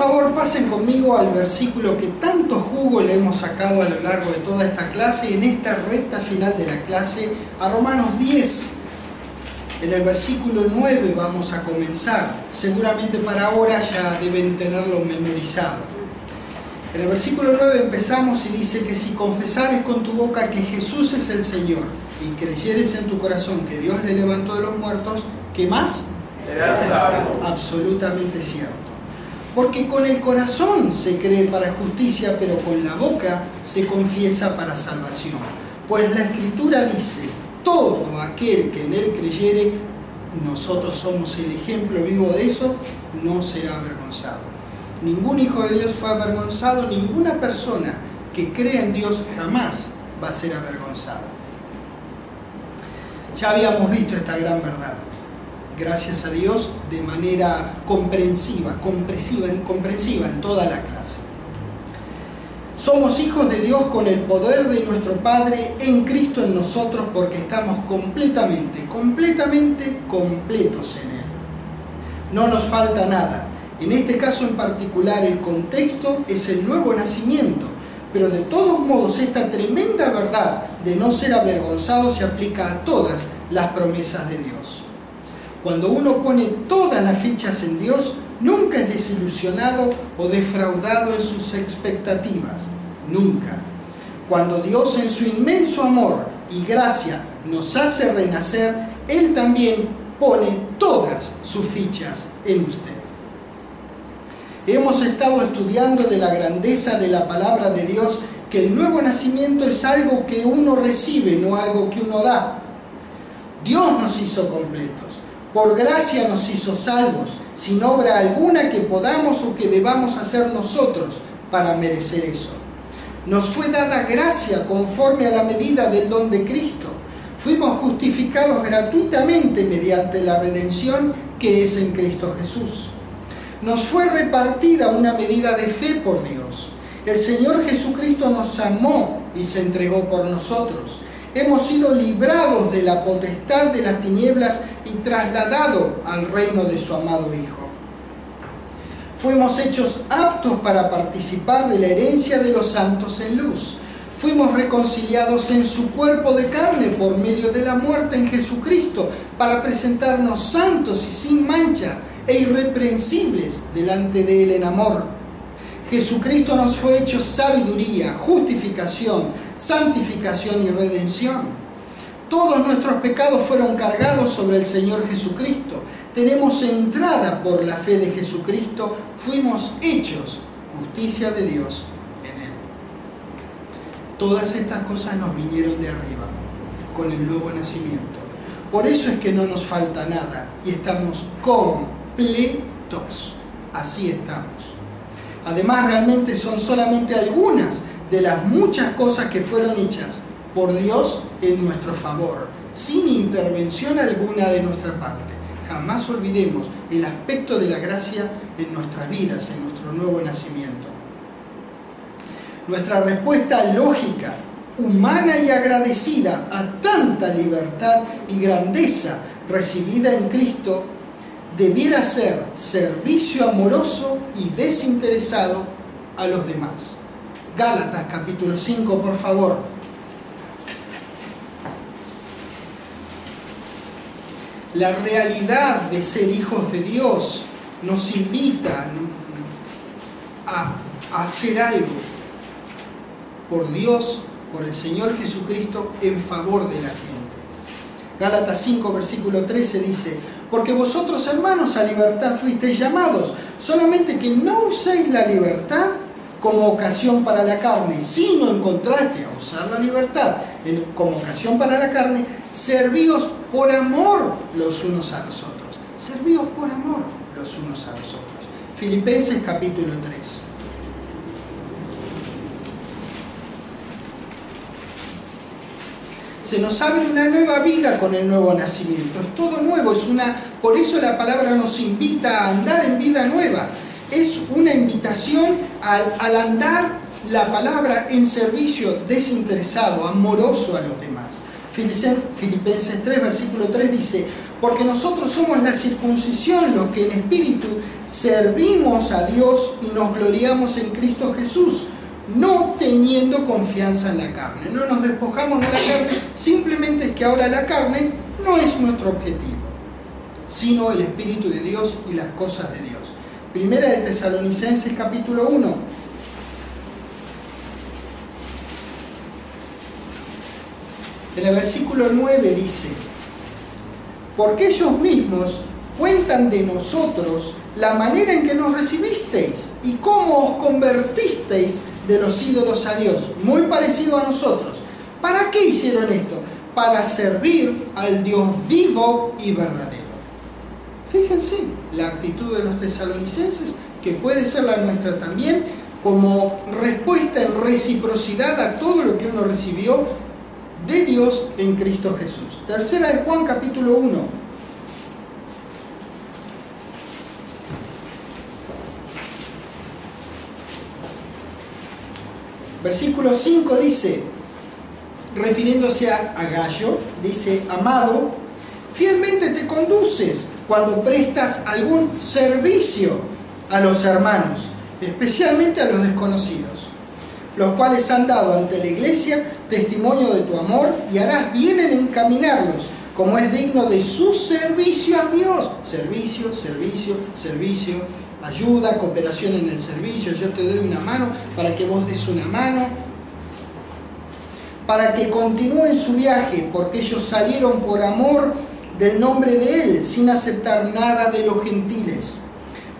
favor, pasen conmigo al versículo que tanto jugo le hemos sacado a lo largo de toda esta clase, en esta recta final de la clase, a Romanos 10. En el versículo 9 vamos a comenzar. Seguramente para ahora ya deben tenerlo memorizado. En el versículo 9 empezamos y dice que si confesares con tu boca que Jesús es el Señor y creyeres en tu corazón que Dios le levantó de los muertos, ¿qué más? Serás salvo. Absolutamente cierto. Porque con el corazón se cree para justicia, pero con la boca se confiesa para salvación. Pues la Escritura dice: todo aquel que en él creyere, nosotros somos el ejemplo vivo de eso, no será avergonzado. Ningún hijo de Dios fue avergonzado, ninguna persona que crea en Dios jamás va a ser avergonzada. Ya habíamos visto esta gran verdad, gracias a Dios, de manera comprensiva en toda la clase. Somos hijos de Dios con el poder de nuestro Padre en Cristo en nosotros, porque estamos completamente completos en Él. No nos falta nada. En este caso en particular el contexto es el nuevo nacimiento, pero de todos modos esta tremenda verdad de no ser avergonzado se aplica a todas las promesas de Dios. Cuando uno pone todas las fichas en Dios, nunca es desilusionado o defraudado en sus expectativas. Nunca. Cuando Dios en su inmenso amor y gracia nos hace renacer, Él también pone todas sus fichas en usted. Hemos estado estudiando de la grandeza de la palabra de Dios, que el nuevo nacimiento es algo que uno recibe, no algo que uno da. Dios nos hizo completos. Por gracia nos hizo salvos, sin obra alguna que podamos o que debamos hacer nosotros para merecer eso. Nos fue dada gracia conforme a la medida del don de Cristo. Fuimos justificados gratuitamente mediante la redención que es en Cristo Jesús. Nos fue repartida una medida de fe por Dios. El Señor Jesucristo nos amó y se entregó por nosotros. Hemos sido librados de la potestad de las tinieblas y trasladados al reino de su amado Hijo. Fuimos hechos aptos para participar de la herencia de los santos en luz. Fuimos reconciliados en su cuerpo de carne por medio de la muerte en Jesucristo, para presentarnos santos y sin mancha e irreprensibles delante de Él en amor. Jesucristo nos fue hecho sabiduría, justificación, santificación y redención. Todos nuestros pecados fueron cargados sobre el Señor Jesucristo. Tenemos entrada por la fe de Jesucristo. Fuimos hechos justicia de Dios en Él. Todas estas cosas nos vinieron de arriba, con el nuevo nacimiento. Por eso es que no nos falta nada y estamos completos. Así estamos. Además, realmente son solamente algunas de las muchas cosas que fueron hechas por Dios en nuestro favor, sin intervención alguna de nuestra parte. Jamás olvidemos el aspecto de la gracia en nuestras vidas, en nuestro nuevo nacimiento. Nuestra respuesta lógica, humana y agradecida a tanta libertad y grandeza recibida en Cristo, debiera ser servicio amoroso y desinteresado a los demás. Gálatas capítulo 5, por favor. La realidad de ser hijos de Dios nos invita a hacer algo por Dios, por el Señor Jesucristo, en favor de la gente. Gálatas 5, versículo 13 dice: porque vosotros, hermanos, a libertad fuisteis llamados, solamente que no uséis la libertad como ocasión para la carne, sino en contraste a usar la libertad como ocasión para la carne, servíos por amor los unos a los otros. Servíos por amor los unos a los otros. Filipenses capítulo 3. Se nos abre una nueva vida con el nuevo nacimiento. Es todo nuevo. Por eso la palabra nos invita a andar en vida nueva. Es una invitación al andar la palabra en servicio desinteresado, amoroso a los demás. Filipenses 3, versículo 3 dice: porque nosotros somos la circuncisión, los que en espíritu servimos a Dios y nos gloriamos en Cristo Jesús, no teniendo confianza en la carne. No nos despojamos de la carne, simplemente es que ahora la carne no es nuestro objetivo, sino el Espíritu de Dios y las cosas de Dios. Primera de Tesalonicenses capítulo 1. En el versículo 9 dice: porque ellos mismos cuentan de nosotros la manera en que nos recibisteis y cómo os convertisteis de los ídolos a Dios, muy parecido a nosotros. ¿Para qué hicieron esto? Para servir al Dios vivo y verdadero. Fíjense la actitud de los tesalonicenses, que puede ser la nuestra también, como respuesta en reciprocidad a todo lo que uno recibió de Dios en Cristo Jesús. Tercera de Juan capítulo 1. Versículo 5 dice, refiriéndose a Gayo, dice: amado, fielmente te conduces cuando prestas algún servicio a los hermanos, especialmente a los desconocidos, los cuales han dado ante la iglesia testimonio de tu amor, y harás bien en encaminarlos, como es digno de su servicio a Dios. Servicio, servicio, servicio, ayuda, cooperación en el servicio. Yo te doy una mano para que vos des una mano, para que continúen su viaje, porque ellos salieron por amor del nombre de Él, sin aceptar nada de los gentiles.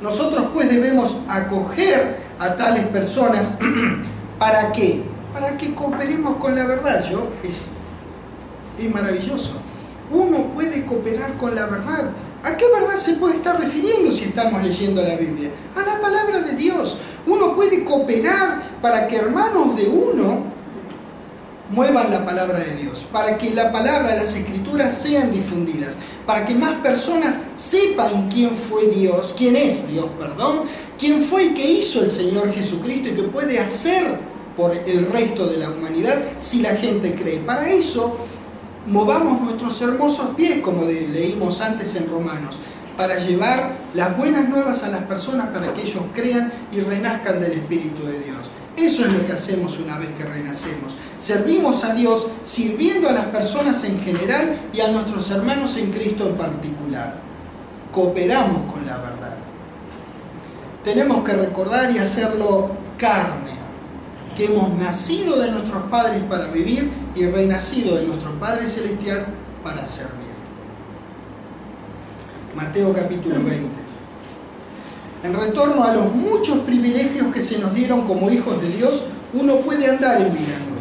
Nosotros pues debemos acoger a tales personas. ¿Para qué? Para que cooperemos con la verdad. Es maravilloso. Uno puede cooperar con la verdad. ¿A qué verdad se puede estar refiriendo si estamos leyendo la Biblia? A la palabra de Dios. Uno puede cooperar para que hermanos de uno muevan la palabra de Dios, para que la palabra, las escrituras sean difundidas, para que más personas sepan quién es Dios, quién fue el que hizo el Señor Jesucristo y que puede hacer por el resto de la humanidad si la gente cree. Para eso, movamos nuestros hermosos pies, como leímos antes en Romanos, para llevar las buenas nuevas a las personas para que ellos crean y renazcan del Espíritu de Dios. Eso es lo que hacemos una vez que renacemos. Servimos a Dios sirviendo a las personas en general y a nuestros hermanos en Cristo en particular. Cooperamos con la verdad. Tenemos que recordar y hacerlo carne, que hemos nacido de nuestros padres para vivir y renacido de nuestro Padre Celestial para servir. Mateo capítulo 20. En retorno a los muchos privilegios que se nos dieron como hijos de Dios, uno puede andar en vida nueva.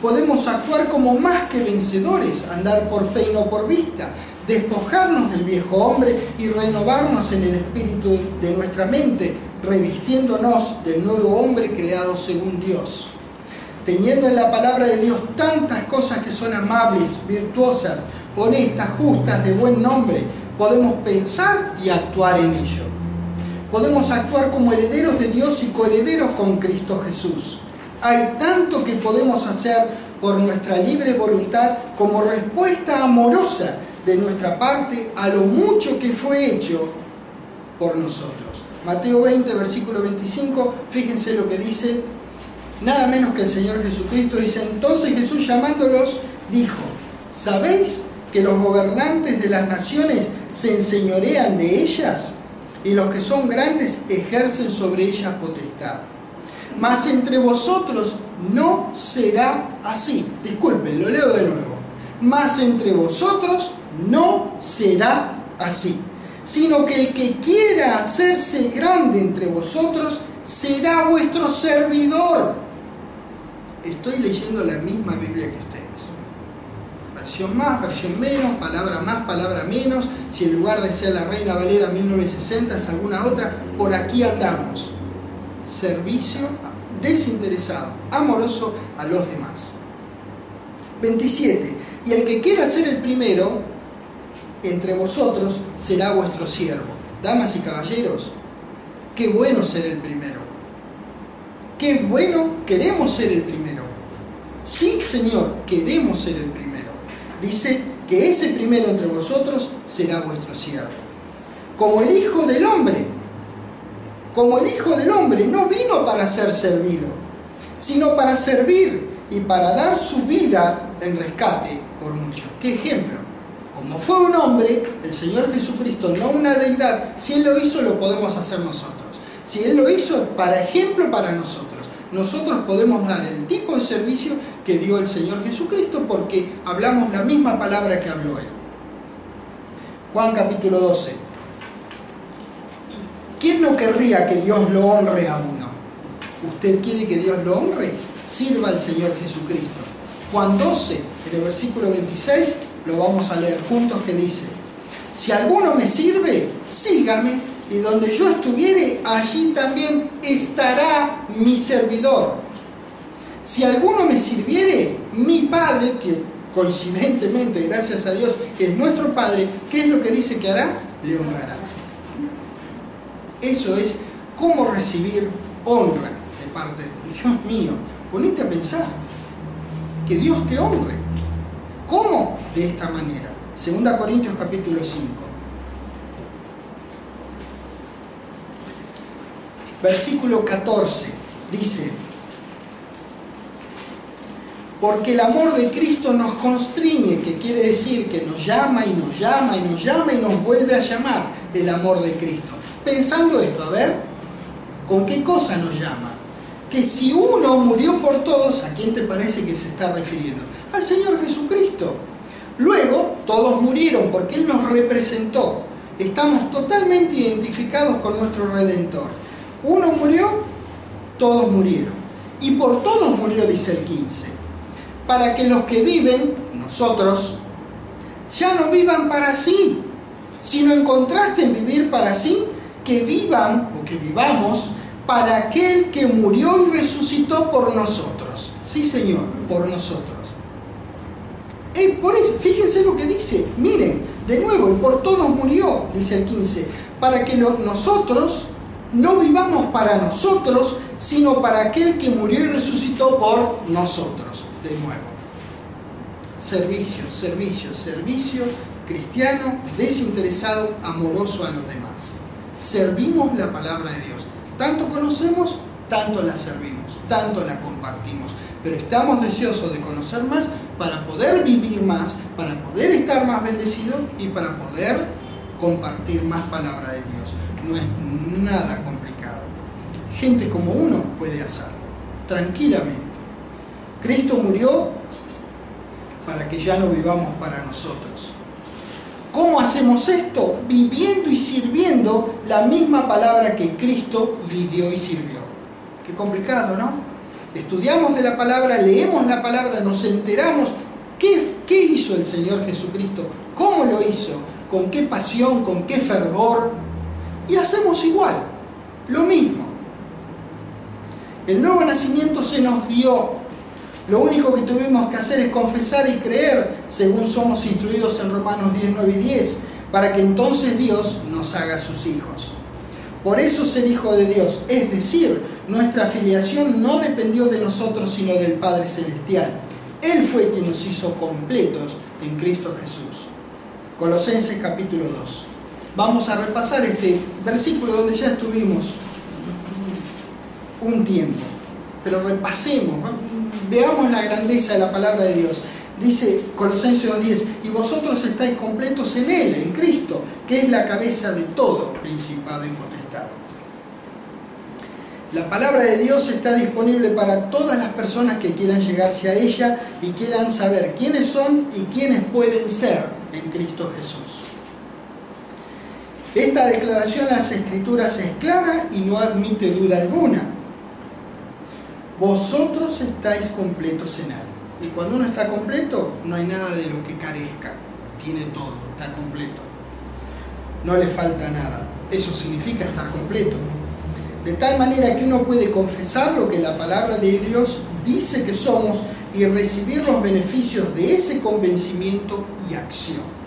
Podemos actuar como más que vencedores, andar por fe y no por vista, despojarnos del viejo hombre y renovarnos en el espíritu de nuestra mente, revistiéndonos del nuevo hombre creado según Dios. Teniendo en la palabra de Dios tantas cosas que son amables, virtuosas, honestas, justas, de buen nombre, podemos pensar y actuar en ello. Podemos actuar como herederos de Dios y coherederos con Cristo Jesús. Hay tanto que podemos hacer por nuestra libre voluntad como respuesta amorosa de nuestra parte a lo mucho que fue hecho por nosotros. Mateo 20, versículo 25, fíjense lo que dice, nada menos que el Señor Jesucristo dice: entonces Jesús, llamándolos, dijo: ¿sabéis que los gobernantes de las naciones se enseñorean de ellas? Y los que son grandes ejercen sobre ellas potestad. Mas entre vosotros no será así. Disculpen, lo leo de nuevo. Mas entre vosotros no será así, sino que el que quiera hacerse grande entre vosotros será vuestro servidor. Estoy leyendo la misma Biblia que ustedes. Versión más, versión menos, palabra más, palabra menos. Si en lugar de ser la Reina Valera 1960 es alguna otra, por aquí andamos. Servicio desinteresado, amoroso a los demás. 27. Y el que quiera ser el primero entre vosotros será vuestro siervo. Damas y caballeros, qué bueno ser el primero. Qué bueno, queremos ser el primero. Sí, Señor, queremos ser el primero. Dice que ese primero entre vosotros será vuestro siervo. Como el Hijo del Hombre no vino para ser servido, sino para servir y para dar su vida en rescate por muchos. ¿Qué ejemplo? Como fue un hombre, el Señor Jesucristo, no una deidad, si Él lo hizo, lo podemos hacer nosotros. Si Él lo hizo, para ejemplo para nosotros. Nosotros podemos dar el tipo de servicio que dio el Señor Jesucristo porque hablamos la misma palabra que habló Él. Juan capítulo 12. ¿Quién no querría que Dios lo honre a uno? ¿Usted quiere que Dios lo honre? Sirva al Señor Jesucristo. Juan 12, en el versículo 26, lo vamos a leer juntos, que dice: si alguno me sirve, sígame, y donde yo estuviere, allí también estará mi servidor. Si alguno me sirviere, mi Padre, que coincidentemente, gracias a Dios, es nuestro Padre, ¿qué es lo que dice que hará? Le honrará. Eso es cómo recibir honra de parte de Dios mío. Ponete a pensar, que Dios te honre. ¿Cómo? De esta manera. 2 Corintios capítulo 5. Versículo 14 dice: porque el amor de Cristo nos constriñe, que quiere decir que nos llama y nos llama y nos llama y nos vuelve a llamar, el amor de Cristo. Pensando esto, a ver, ¿con qué cosa nos llama? Que si uno murió por todos, ¿a quién te parece que se está refiriendo? Al Señor Jesucristo. Luego, todos murieron porque Él nos representó. Estamos totalmente identificados con nuestro Redentor. Uno murió, todos murieron. Y por todos murió, dice el 15. Para que los que viven, nosotros, ya no vivan para sí, sino en contraste en vivir para sí, que vivan o que vivamos para aquel que murió y resucitó por nosotros. Sí, Señor, por nosotros. Por eso, fíjense lo que dice. Miren, de nuevo, y por todos murió, dice el 15, para que nosotros no vivamos para nosotros, sino para aquel que murió y resucitó por nosotros. De nuevo. Servicio, servicio, servicio cristiano, desinteresado, amoroso a los demás. Servimos la palabra de Dios. Tanto conocemos, tanto la servimos, tanto la compartimos. Pero estamos deseosos de conocer más para poder vivir más, para poder estar más bendecidos y para poder compartir más palabra de Dios. No es nada complicado. Gente como uno puede hacerlo, tranquilamente. Cristo murió para que ya no vivamos para nosotros. ¿Cómo hacemos esto? Viviendo y sirviendo la misma palabra que Cristo vivió y sirvió. Qué complicado, ¿no? Estudiamos de la palabra, leemos la palabra, nos enteramos qué hizo el Señor Jesucristo, cómo lo hizo, con qué pasión, con qué fervor, y hacemos igual, lo mismo. El nuevo nacimiento se nos dio. Lo único que tuvimos que hacer es confesar y creer, según somos instruidos en Romanos 10, 9 y 10, para que entonces Dios nos haga sus hijos. Por eso ser hijo de Dios, es decir, nuestra filiación no dependió de nosotros, sino del Padre Celestial. Él fue quien nos hizo completos en Cristo Jesús. Colosenses capítulo 2. Vamos a repasar este versículo donde ya estuvimos un tiempo, pero repasemos, veamos la grandeza de la palabra de Dios. Dice Colosenses 2:10, y vosotros estáis completos en Él, en Cristo, que es la cabeza de todo principado y potestad. La palabra de Dios está disponible para todas las personas que quieran llegarse a ella y quieran saber quiénes son y quiénes pueden ser en Cristo Jesús. Esta declaración en las Escrituras es clara y no admite duda alguna. Vosotros estáis completos en Él. Y cuando uno está completo, no hay nada de lo que carezca. Tiene todo, está completo. No le falta nada. Eso significa estar completo. De tal manera que uno puede confesar lo que la palabra de Dios dice que somos y recibir los beneficios de ese convencimiento y acción.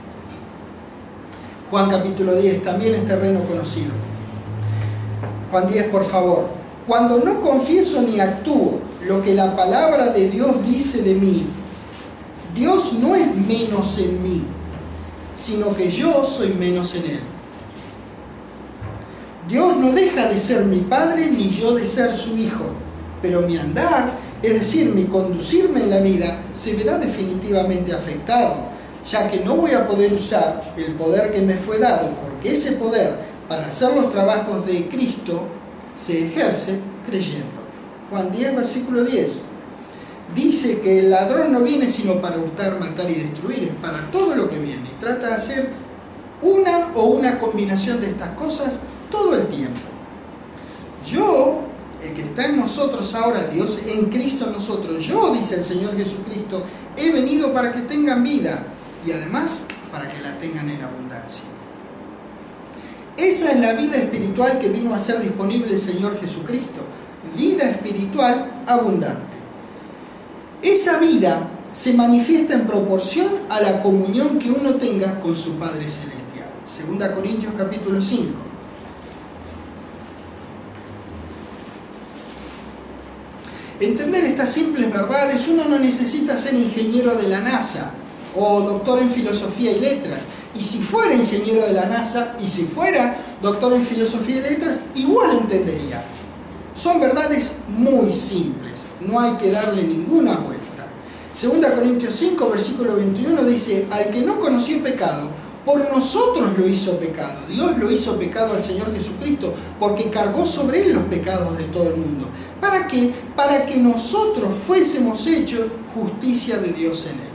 Juan capítulo 10 también es terreno conocido. Juan 10, por favor. Cuando no confieso ni actúo lo que la palabra de Dios dice de mí, Dios no es menos en mí, sino que yo soy menos en Él. Dios no deja de ser mi Padre ni yo de ser su Hijo, pero mi andar, es decir, mi conducirme en la vida, se verá definitivamente afectado, ya que no voy a poder usar el poder que me fue dado, porque ese poder para hacer los trabajos de Cristo se ejerce creyendo. Juan 10, versículo 10. Dice que el ladrón no viene sino para hurtar, matar y destruir, es para todo lo que viene. Y trata de hacer una combinación de estas cosas todo el tiempo. Yo, el que está en nosotros ahora, Dios en Cristo en nosotros, yo, dice el Señor Jesucristo, he venido para que tengan vida y además para que la tengan en abundancia. Esa es la vida espiritual que vino a ser disponible el Señor Jesucristo, vida espiritual abundante. Esa vida se manifiesta en proporción a la comunión que uno tenga con su Padre Celestial. 2 Corintios capítulo 5. Entender estas simples verdades, uno no necesita ser ingeniero de la NASA o doctor en filosofía y letras. Y si fuera ingeniero de la NASA y si fuera doctor en filosofía y letras, igual entendería. Son verdades muy simples, no hay que darle ninguna vuelta. 2 Corintios 5, versículo 21 dice: al que no conoció pecado, por nosotros lo hizo pecado. Dios lo hizo pecado al Señor Jesucristo, porque cargó sobre Él los pecados de todo el mundo. ¿Para qué? Para que nosotros fuésemos hechos justicia de Dios en Él.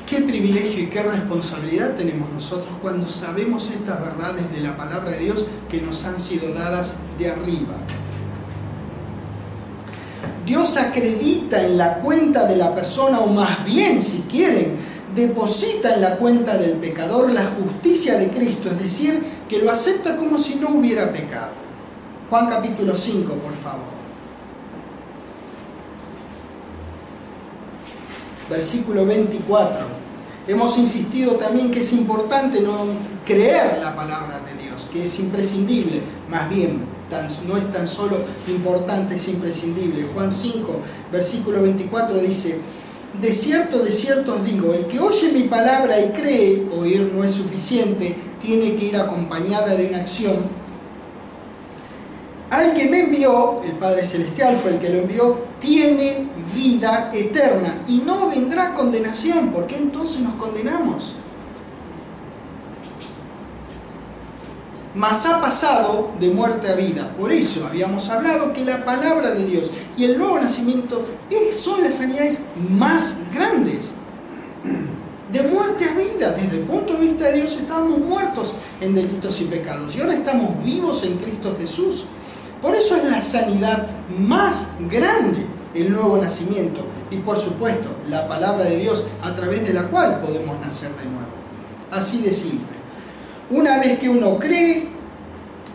Qué privilegio y qué responsabilidad tenemos nosotros cuando sabemos estas verdades de la palabra de Dios que nos han sido dadas de arriba. Dios acredita en la cuenta de la persona, o más bien, si quieren, deposita en la cuenta del pecador la justicia de Cristo, es decir, que lo acepta como si no hubiera pecado. Juan capítulo 5, por favor. Versículo 24. Hemos insistido también que es importante no creer la palabra de Dios, que es imprescindible, más bien, no es tan solo importante, es imprescindible. Juan 5, versículo 24 dice: de cierto os digo, el que oye mi palabra y cree, oír no es suficiente, tiene que ir acompañada de una acción. Al que me envió, el Padre Celestial fue el que lo envió, tiene vida eterna y no vendrá condenación. ¿Por qué entonces nos condenamos? Mas ha pasado de muerte a vida. Por eso habíamos hablado que la palabra de Dios y el nuevo nacimiento son las sanidades más grandes. De muerte a vida. Desde el punto de vista de Dios estábamos muertos en delitos y pecados y ahora estamos vivos en Cristo Jesús. Por eso es la sanidad más grande, el nuevo nacimiento, y por supuesto la palabra de Dios a través de la cual podemos nacer de nuevo. Así de simple. Una vez que uno cree,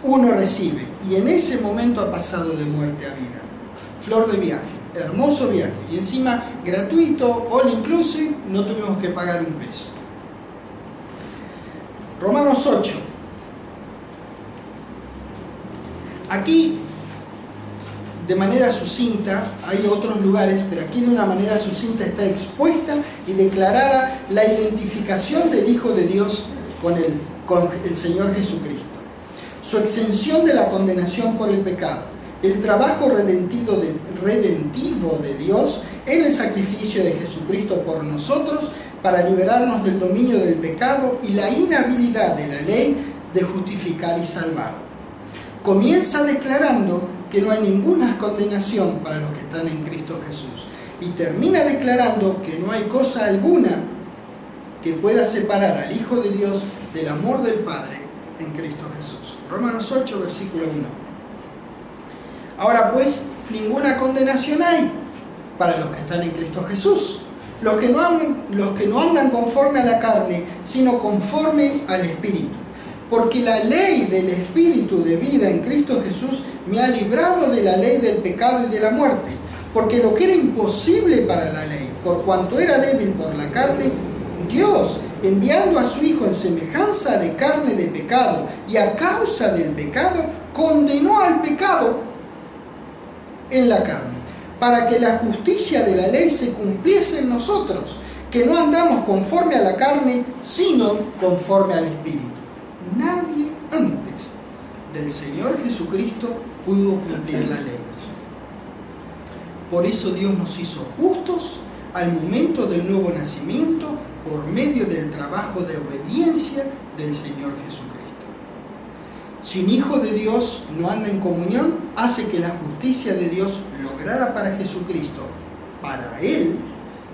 uno recibe, y en ese momento ha pasado de muerte a vida. Flor de viaje, hermoso viaje, y encima gratuito, all inclusive, no tuvimos que pagar un peso. Romanos 8. Aquí, de manera sucinta, hay otros lugares, pero aquí de una manera sucinta está expuesta y declarada la identificación del Hijo de Dios con el Señor Jesucristo. Su exención de la condenación por el pecado, el trabajo redentivo de Dios en el sacrificio de Jesucristo por nosotros para liberarnos del dominio del pecado y la inhabilidad de la ley de justificar y salvar. Comienza declarando que no hay ninguna condenación para los que están en Cristo Jesús y termina declarando que no hay cosa alguna que pueda separar al Hijo de Dios del amor del Padre en Cristo Jesús. Romanos 8, versículo 1. Ahora pues, ninguna condenación hay para los que están en Cristo Jesús, los que no andan conforme a la carne, sino conforme al Espíritu. Porque la ley del Espíritu de vida en Cristo Jesús me ha librado de la ley del pecado y de la muerte. Porque lo que era imposible para la ley, por cuanto era débil por la carne, Dios, enviando a su Hijo en semejanza de carne de pecado y a causa del pecado, condenó al pecado en la carne, para que la justicia de la ley se cumpliese en nosotros, que no andamos conforme a la carne, sino conforme al Espíritu. Nadie antes del Señor Jesucristo pudo cumplir la ley. Por eso Dios nos hizo justos al momento del nuevo nacimiento por medio del trabajo de obediencia del Señor Jesucristo. Si un hijo de Dios no anda en comunión, hace que la justicia de Dios lograda para Jesucristo, para él,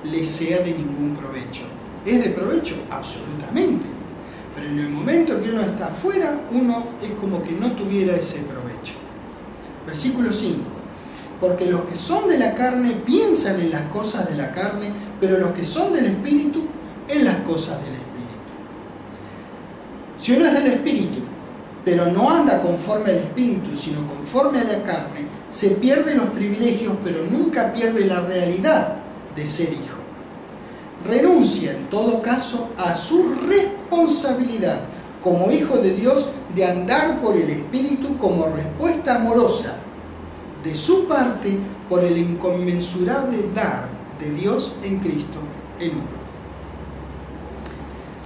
le sea de ningún provecho. ¿Es de provecho? Absolutamente. Pero en el momento que uno está afuera, uno es como que no tuviera ese provecho. Versículo 5. Porque los que son de la carne piensan en las cosas de la carne, pero los que son del Espíritu, en las cosas del Espíritu. Si uno es del Espíritu, pero no anda conforme al Espíritu, sino conforme a la carne, se pierde los privilegios, pero nunca pierde la realidad de ser hijo. Renuncia, en todo caso, a su responsabilidad como hijo de Dios de andar por el Espíritu como respuesta amorosa de su parte por el inconmensurable dar de Dios en Cristo en uno.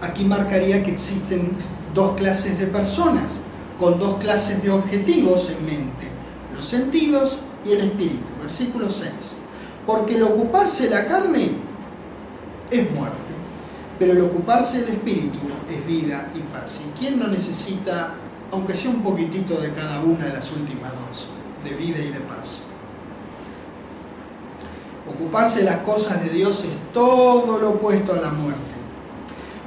Aquí marcaría que existen dos clases de personas, con dos clases de objetivos en mente, los sentidos y el espíritu. Versículo 6. Porque el ocuparse la carne es muerte, pero el ocuparse el espíritu es vida y paz. ¿Y quién no necesita, aunque sea un poquitito de cada una de las últimas dos, de vida y de paz? Ocuparse de las cosas de Dios es todo lo opuesto a la muerte.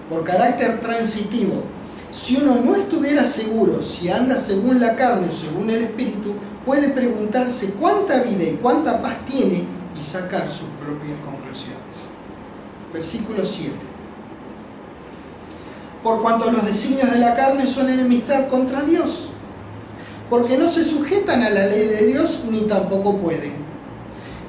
Por carácter transitivo, si uno no estuviera seguro si anda según la carne o según el espíritu, puede preguntarse cuánta vida y cuánta paz tiene y sacar sus propias conclusiones. Versículo 7. Por cuanto los designios de la carne son enemistad contra Dios, porque no se sujetan a la ley de Dios ni tampoco pueden.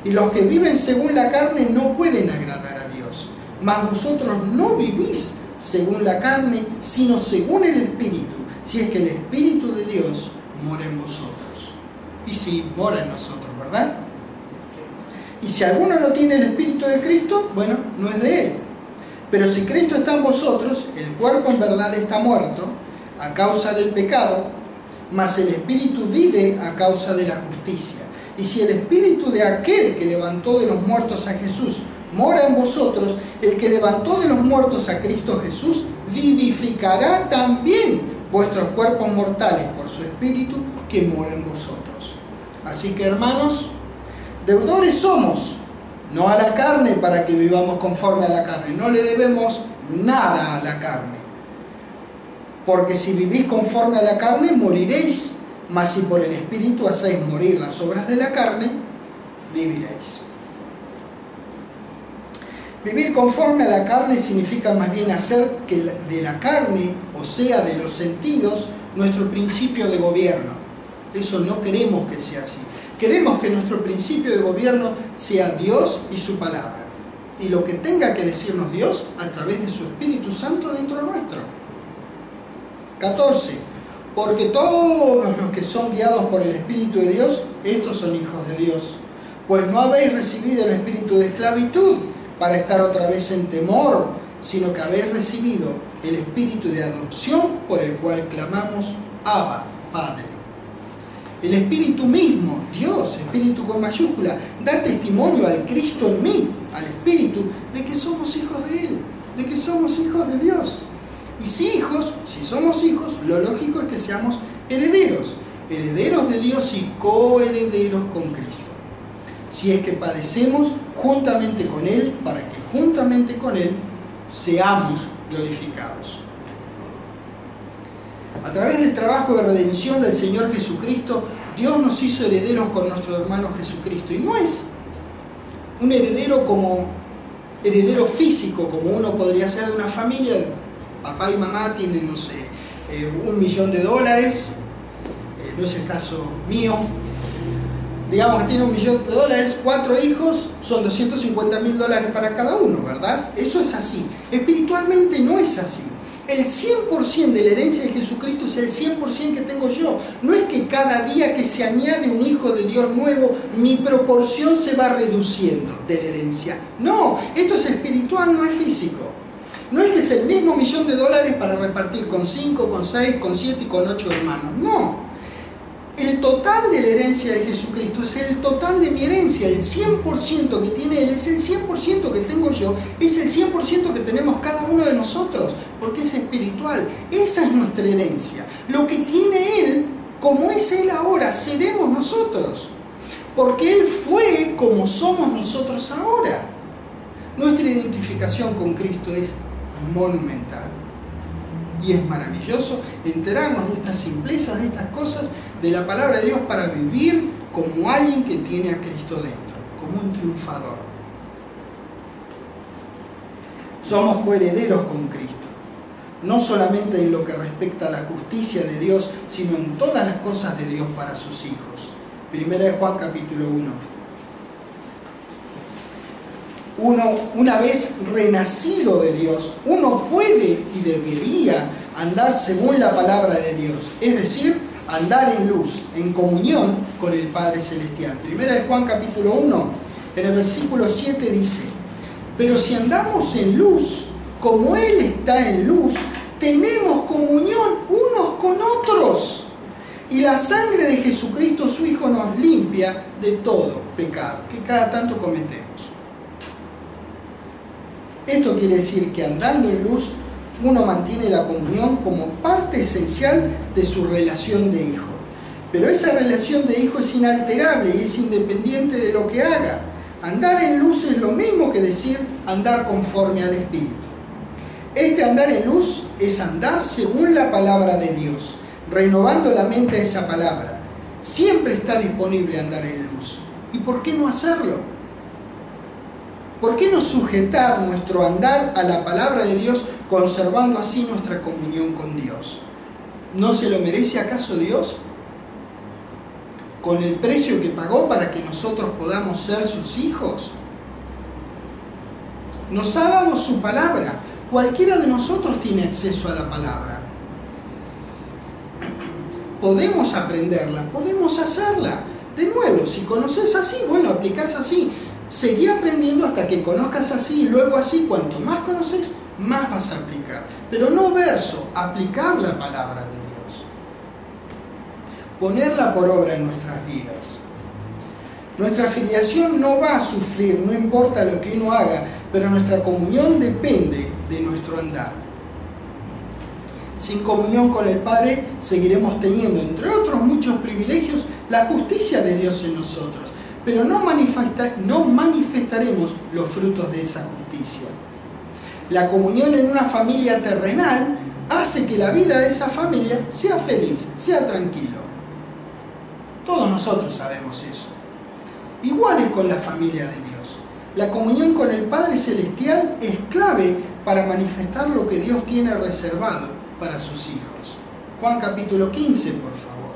Y los que viven según la carne no pueden agradar a Dios. Mas vosotros no vivís según la carne, sino según el Espíritu, si es que el Espíritu de Dios mora en vosotros. Y sí, mora en nosotros, ¿verdad? Y si alguno no tiene el Espíritu de Cristo, bueno, no es de él. Pero si Cristo está en vosotros, el cuerpo en verdad está muerto a causa del pecado, mas el Espíritu vive a causa de la justicia. Y si el Espíritu de aquel que levantó de los muertos a Jesús mora en vosotros, el que levantó de los muertos a Cristo Jesús vivificará también vuestros cuerpos mortales por su Espíritu que mora en vosotros. Así que, hermanos, deudores somos, no a la carne para que vivamos conforme a la carne. No le debemos nada a la carne. Porque si vivís conforme a la carne, moriréis. Mas si por el Espíritu hacéis morir las obras de la carne, viviréis. Vivir conforme a la carne significa más bien hacer que de la carne, o sea, de los sentidos, nuestro principio de gobierno. Eso no queremos que sea así. Queremos que nuestro principio de gobierno sea Dios y su palabra. Y lo que tenga que decirnos Dios a través de su Espíritu Santo dentro nuestro. 14. Porque todos los que son guiados por el Espíritu de Dios, estos son hijos de Dios. Pues no habéis recibido el espíritu de esclavitud para estar otra vez en temor, sino que habéis recibido el espíritu de adopción por el cual clamamos, Abba, Padre. El Espíritu mismo, Dios, Espíritu con mayúscula, da testimonio al Cristo en mí, al Espíritu, de que somos hijos de Él, de que somos hijos de Dios. Y si somos hijos, lo lógico es que seamos herederos, herederos de Dios y coherederos con Cristo. Si es que padecemos juntamente con Él, para que juntamente con Él seamos glorificados. A través del trabajo de redención del Señor Jesucristo, Dios nos hizo herederos con nuestro hermano Jesucristo. Y no es un heredero como heredero físico, como uno podría ser de una familia. Papá y mamá tienen, no sé, $1 millón, no es el caso mío. Digamos que tiene $1 millón, 4 hijos, son $250.000 para cada uno, ¿verdad? Eso es así. Espiritualmente no es así. El 100% de la herencia de Jesucristo es el 100% que tengo yo. No es que cada día que se añade un hijo de Dios nuevo, mi proporción se va reduciendo de la herencia. No, esto es espiritual, no es físico. No es que es el mismo $1.000.000 para repartir con 5, con 6, con 7 y con 8 hermanos. No. El total de la herencia de Jesucristo es el total de mi herencia. El 100% que tiene Él es el 100% que tengo yo. Es el 100% que tenemos cada uno de nosotros. Porque es espiritual. Esa es nuestra herencia. Lo que tiene Él, como es Él ahora, seremos nosotros. Porque Él fue como somos nosotros ahora. Nuestra identificación con Cristo es monumental. Y es maravilloso enterarnos de estas simplezas, de estas cosas, de la palabra de Dios para vivir como alguien que tiene a Cristo dentro, como un triunfador. Somos coherederos con Cristo, no solamente en lo que respecta a la justicia de Dios, sino en todas las cosas de Dios para sus hijos. Primera de Juan capítulo 1. Una vez renacido de Dios, uno puede y debería andar según la palabra de Dios, es decir, andar en luz, en comunión con el Padre Celestial. Primera de Juan capítulo 1, en el versículo 7 dice: pero si andamos en luz, como Él está en luz, tenemos comunión unos con otros. Y la sangre de Jesucristo, su Hijo, nos limpia de todo pecado que cada tanto cometemos. Esto quiere decir que andando en luz, uno mantiene la comunión como parte esencial de su relación de hijo. Pero esa relación de hijo es inalterable y es independiente de lo que haga. Andar en luz es lo mismo que decir andar conforme al Espíritu. Este andar en luz es andar según la palabra de Dios, renovando la mente a esa palabra. Siempre está disponible andar en luz. ¿Y por qué no hacerlo? ¿Por qué no sujetar nuestro andar a la palabra de Dios, conservando así nuestra comunión con Dios? ¿No se lo merece acaso Dios? Con el precio que pagó para que nosotros podamos ser sus hijos. Nos ha dado su palabra. Cualquiera de nosotros tiene acceso a la palabra. Podemos aprenderla, podemos hacerla. De nuevo, si conoces así, bueno, aplicás así. Seguí aprendiendo hasta que conozcas así, y luego así, cuanto más conoces, más vas a aplicar. Pero no verso, aplicar la palabra de Dios. Ponerla por obra en nuestras vidas. Nuestra afiliación no va a sufrir, no importa lo que uno haga, pero nuestra comunión depende de nuestro andar. Sin comunión con el Padre, seguiremos teniendo, entre otros muchos privilegios, la justicia de Dios en nosotros. Pero no manifestaremos los frutos de esa justicia. La comunión en una familia terrenal hace que la vida de esa familia sea feliz, sea tranquilo. Todos nosotros sabemos eso. Igual es con la familia de Dios. La comunión con el Padre Celestial es clave para manifestar lo que Dios tiene reservado para sus hijos. Juan capítulo 15, por favor.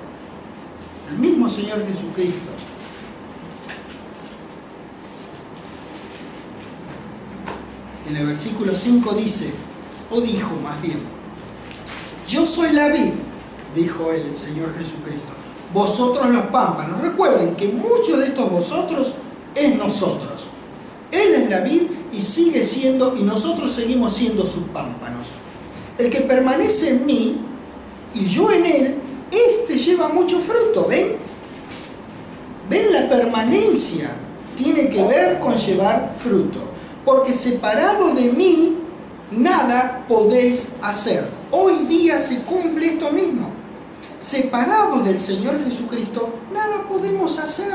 El mismo Señor Jesucristo. En el versículo 5 dice, o dijo más bien: yo soy la vid, dijo el Señor Jesucristo, vosotros los pámpanos. Recuerden que muchos de estos vosotros es nosotros. Él es la vid y sigue siendo, y nosotros seguimos siendo sus pámpanos. El que permanece en mí y yo en él, este lleva mucho fruto. ¿Ven? ¿Ven? La permanencia tiene que ver con llevar fruto. Porque separado de mí, nada podéis hacer. Hoy día se cumple esto mismo. Separados del Señor Jesucristo, nada podemos hacer.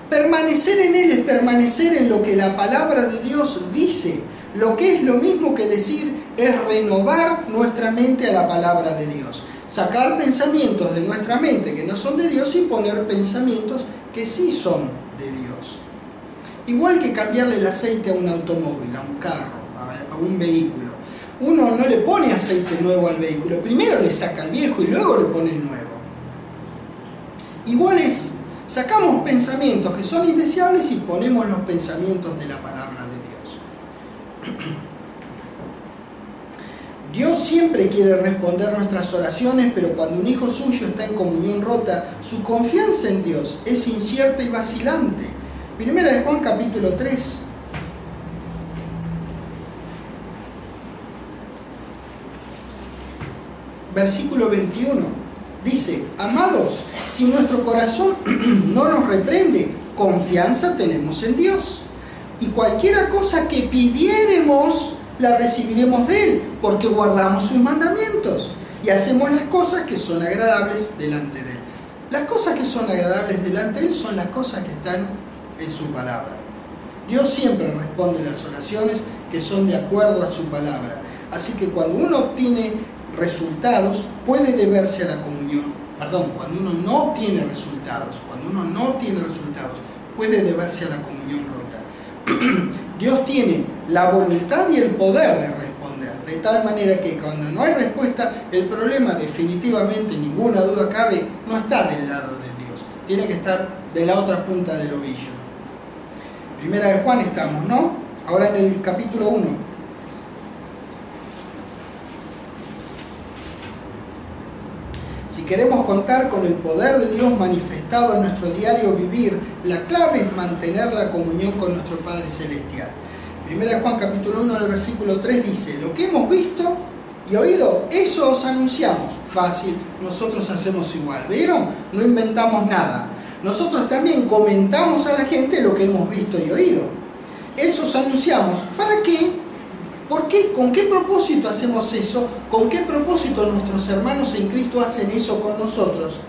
Permanecer en Él es permanecer en lo que la palabra de Dios dice. Lo que es lo mismo que decir es renovar nuestra mente a la palabra de Dios. Sacar pensamientos de nuestra mente que no son de Dios y poner pensamientos que sí son de Dios. Igual que cambiarle el aceite a un automóvil, a un carro, a un vehículo. Uno no le pone aceite nuevo al vehículo, primero le saca el viejo y luego le pone el nuevo. Igual es, sacamos pensamientos que son indeseables y ponemos los pensamientos de la palabra de Dios. Dios siempre quiere responder nuestras oraciones, pero cuando un hijo suyo está en comunión rota, su confianza en Dios es incierta y vacilante. Primera de Juan capítulo 3. Versículo 21. Dice: amados, si nuestro corazón no nos reprende, confianza tenemos en Dios. Y cualquiera cosa que pidiéremos, la recibiremos de Él, porque guardamos sus mandamientos y hacemos las cosas que son agradables delante de Él. Las cosas que son agradables delante de Él son las cosas que están en su palabra. Dios siempre responde las oraciones que son de acuerdo a su palabra. Así que cuando uno obtiene resultados, puede deberse a la comunión. Cuando uno no obtiene resultados, puede deberse a la comunión rota. Dios tiene la voluntad y el poder de responder, de tal manera que cuando no hay respuesta, el problema definitivamente, ninguna duda cabe, no está del lado de Dios, tiene que estar de la otra punta del ovillo. Primera de Juan estamos, ¿no? Ahora en el capítulo 1. Si queremos contar con el poder de Dios manifestado en nuestro diario vivir, la clave es mantener la comunión con nuestro Padre Celestial. Primera de Juan capítulo 1, el versículo 3 dice: lo que hemos visto y oído, eso os anunciamos. Fácil, nosotros hacemos igual. ¿Vieron? No inventamos nada. Nosotros también comentamos a la gente lo que hemos visto y oído. Eso os anunciamos. ¿Para qué? ¿Por qué? ¿Con qué propósito hacemos eso? ¿Con qué propósito nuestros hermanos en Cristo hacen eso con nosotros?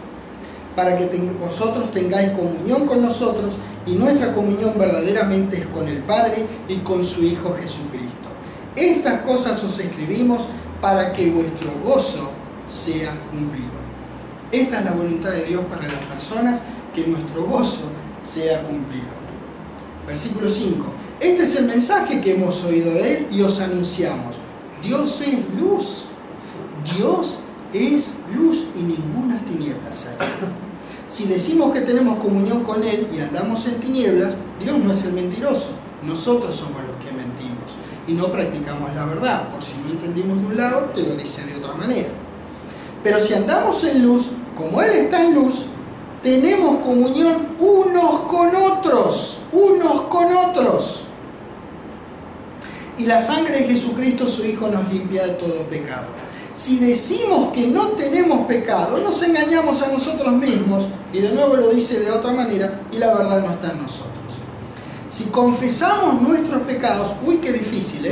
Para que vosotros tengáis comunión con nosotros, y nuestra comunión verdaderamente es con el Padre y con su Hijo Jesucristo. Estas cosas os escribimos para que vuestro gozo sea cumplido. Esta es la voluntad de Dios para las personas, que nuestro gozo sea cumplido. Versículo 5. Este es el mensaje que hemos oído de Él y os anunciamos. Dios es luz. Dios es luz y ninguna tinieblas hay. Si decimos que tenemos comunión con Él y andamos en tinieblas, Dios no es el mentiroso. Nosotros somos los que mentimos y no practicamos la verdad. Por si no entendimos de un lado, te lo dice de otra manera. Pero si andamos en luz, como Él está en luz, tenemos comunión unos con otros. Y la sangre de Jesucristo, su Hijo, nos limpia de todo pecado. Si decimos que no tenemos pecado, nos engañamos a nosotros mismos, y de nuevo lo dice de otra manera, y la verdad no está en nosotros. Si confesamos nuestros pecados, uy, qué difícil,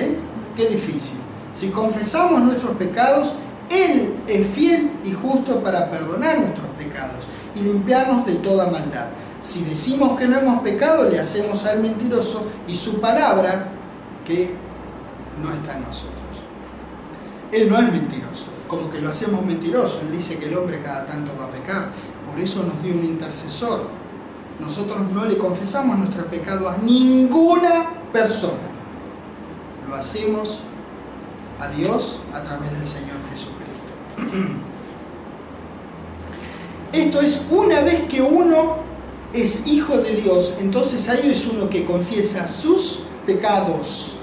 qué difícil. Si confesamos nuestros pecados, Él es fiel y justo para perdonar nuestros pecados y limpiarnos de toda maldad. Si decimos que no hemos pecado, le hacemos al mentiroso, y su palabra, que no está en nosotros. Él no es mentiroso, como que lo hacemos mentiroso. Él dice que el hombre cada tanto va a pecar, por eso nos dio un intercesor. Nosotros no le confesamos nuestro pecado a ninguna persona, lo hacemos a Dios a través del Señor Jesucristo. Esto es, una vez que uno es hijo de Dios, entonces ahí es uno que confiesa sus pecados.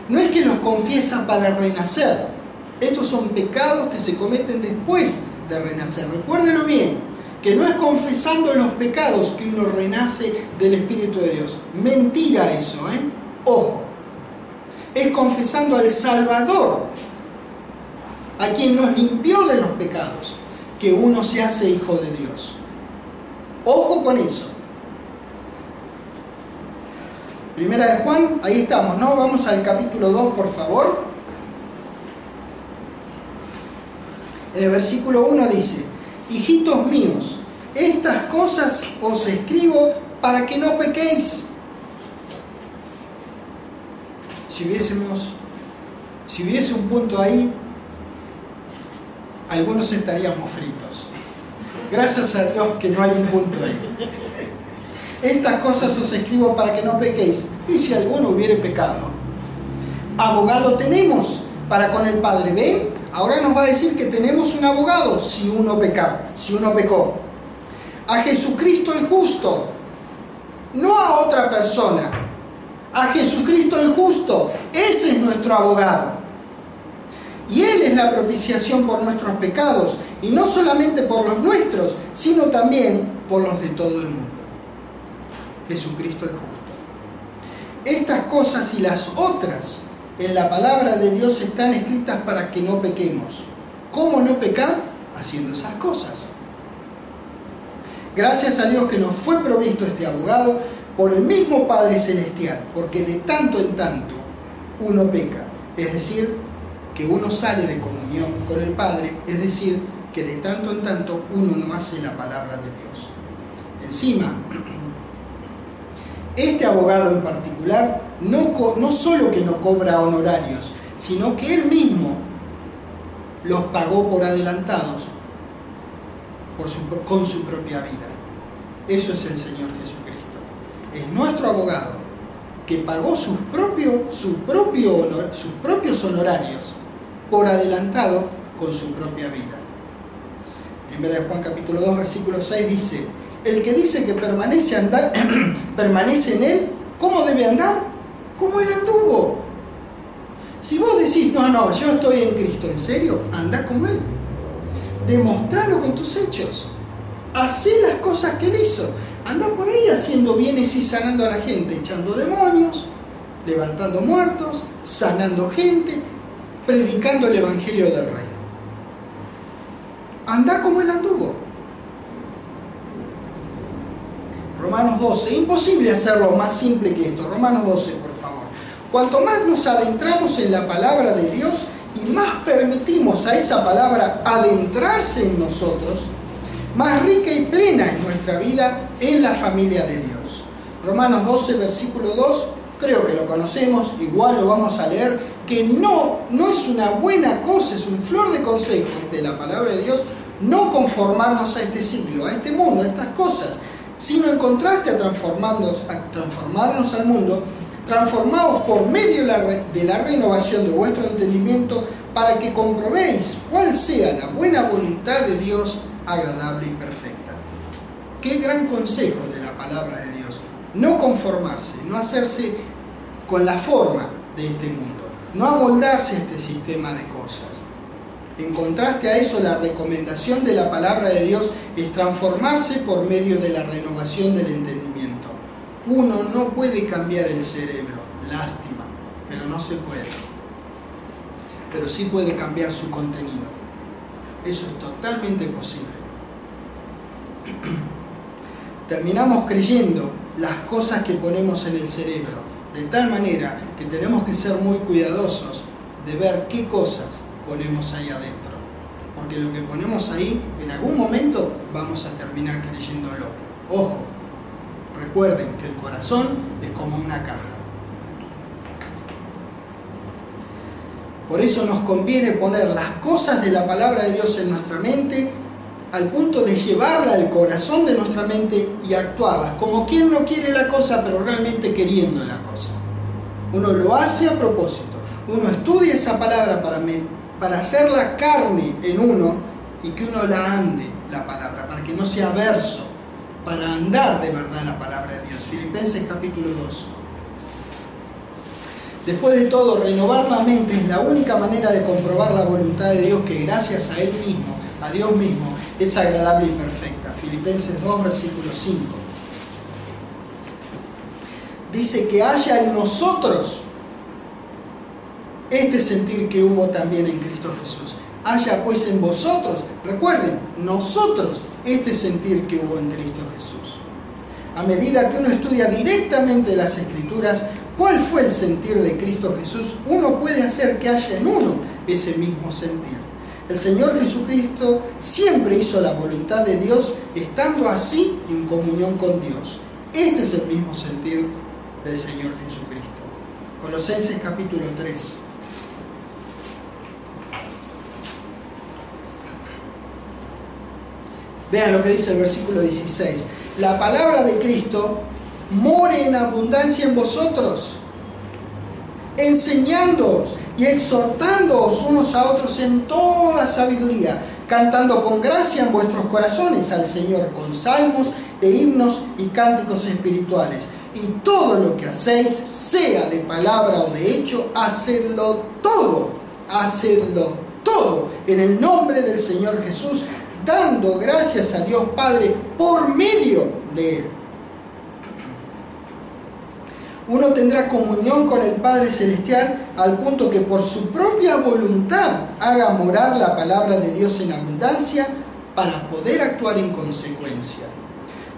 No es que los confiesa para renacer. Estos son pecados que se cometen después de renacer. Recuérdelo bien, que no es confesando los pecados que uno renace del Espíritu de Dios. Mentira eso, Ojo. Es confesando al Salvador, a quien nos limpió de los pecados, que uno se hace hijo de Dios. Ojo con eso. Primera de Juan, ahí estamos, ¿no? Vamos al capítulo 2, por favor. En el versículo 1 dice: hijitos míos, estas cosas os escribo para que no pequéis. Si hubiese un punto ahí, algunos estaríamos fritos. Gracias a Dios que no hay un punto ahí. Estas cosas os escribo para que no pequéis. Y si alguno hubiere pecado, abogado tenemos para con el Padre. ¿Ven? Ahora nos va a decir que tenemos un abogado si uno pecó. A Jesucristo el justo, no a otra persona. A Jesucristo el justo, ese es nuestro abogado. Y Él es es la propiciación por nuestros pecados, y no solamente por los nuestros, sino también por los de todo el mundo. Jesucristo el justo. Estas cosas y las otras en la palabra de Dios están escritas para que no pequemos. ¿Cómo no pecar? Haciendo esas cosas. Gracias a Dios que nos fue provisto este abogado por el mismo Padre Celestial, porque de tanto en tanto uno peca, es decir, que uno sale de comunión con el Padre, es decir, que de tanto en tanto uno no hace la palabra de Dios. Encima, este abogado en particular no solo que no cobra honorarios, sino que él mismo los pagó por adelantados con su propia vida. Eso es el Señor Jesucristo. Es nuestro abogado que pagó sus propios honorarios por adelantado con su propia vida. Primera de Juan capítulo 2 versículo 6 dice: el que dice que permanece en él, ¿cómo debe andar? Como él anduvo. Si vos decís, no, yo estoy en Cristo, ¿en serio? Anda como él. Demostralo con tus hechos. Hacé las cosas que él hizo. Anda por ahí haciendo bienes y sanando a la gente, echando demonios, levantando muertos, sanando gente, predicando el evangelio del reino. Anda como él anduvo. Romanos 12, imposible hacerlo más simple que esto. Romanos 12, por favor. Cuanto más nos adentramos en la palabra de Dios y más permitimos a esa palabra adentrarse en nosotros, más rica y plena es nuestra vida en la familia de Dios. Romanos 12, versículo 2, creo que lo conocemos, igual lo vamos a leer, que no es una buena cosa, es un flor de consejo de la palabra de Dios, no conformarnos a este siglo, a este mundo, a estas cosas, sino en contraste a transformarnos al mundo, transformados por medio de la renovación de vuestro entendimiento, para que comprobéis cuál sea la buena voluntad de Dios, agradable y perfecta. Qué gran consejo de la palabra de Dios. No conformarse, no hacerse con la forma de este mundo, no amoldarse a este sistema de cosas. En contraste a eso, la recomendación de la palabra de Dios es transformarse por medio de la renovación del entendimiento. Uno no puede cambiar el cerebro, lástima, pero no se puede. Pero sí puede cambiar su contenido. Eso es totalmente posible. Terminamos creyendo las cosas que ponemos en el cerebro, de tal manera que tenemos que ser muy cuidadosos de ver qué cosas ponemos ahí adentro, porque lo que ponemos ahí en algún momento vamos a terminar creyéndolo. Ojo, recuerden que el corazón es como una caja. Por eso nos conviene poner las cosas de la palabra de Dios en nuestra mente, al punto de llevarla al corazón de nuestra mente y actuarlas, como quien no quiere la cosa, pero realmente queriendo la cosa. Uno lo hace a propósito, uno estudia esa palabra para hacerla carne en uno y que uno la ande, la palabra, para que no sea verso, para andar de verdad la palabra de Dios. Filipenses capítulo 2. Después de todo, renovar la mente es la única manera de comprobar la voluntad de Dios, que gracias a Él mismo, a Dios mismo, es agradable y perfecta. Filipenses 2, versículo 5. Dice que haya en nosotros este sentir que hubo también en Cristo Jesús. Haya pues en vosotros, recuerden, nosotros, este sentir que hubo en Cristo Jesús. A medida que uno estudia directamente las Escrituras, ¿cuál fue el sentir de Cristo Jesús? Uno puede hacer que haya en uno ese mismo sentir. El Señor Jesucristo siempre hizo la voluntad de Dios, estando así en comunión con Dios. Este es el mismo sentir del Señor Jesucristo. Colosenses capítulo 3. Vean lo que dice el versículo 16. La palabra de Cristo more en abundancia en vosotros, enseñándoos y exhortándoos unos a otros en toda sabiduría, cantando con gracia en vuestros corazones al Señor con salmos e himnos y cánticos espirituales. Y todo lo que hacéis, sea de palabra o de hecho, hacedlo todo en el nombre del Señor Jesús, dando gracias a Dios Padre por medio de Él. Uno tendrá comunión con el Padre Celestial al punto que por su propia voluntad haga morar la palabra de Dios en abundancia para poder actuar en consecuencia.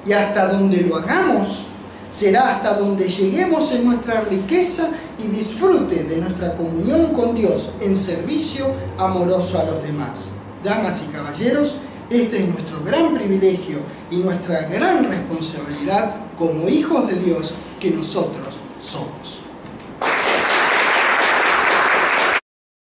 Y hasta donde lo hagamos, será hasta donde lleguemos en nuestra riqueza y disfrute de nuestra comunión con Dios en servicio amoroso a los demás. Damas y caballeros, este es nuestro gran privilegio y nuestra gran responsabilidad como hijos de Dios que nosotros somos.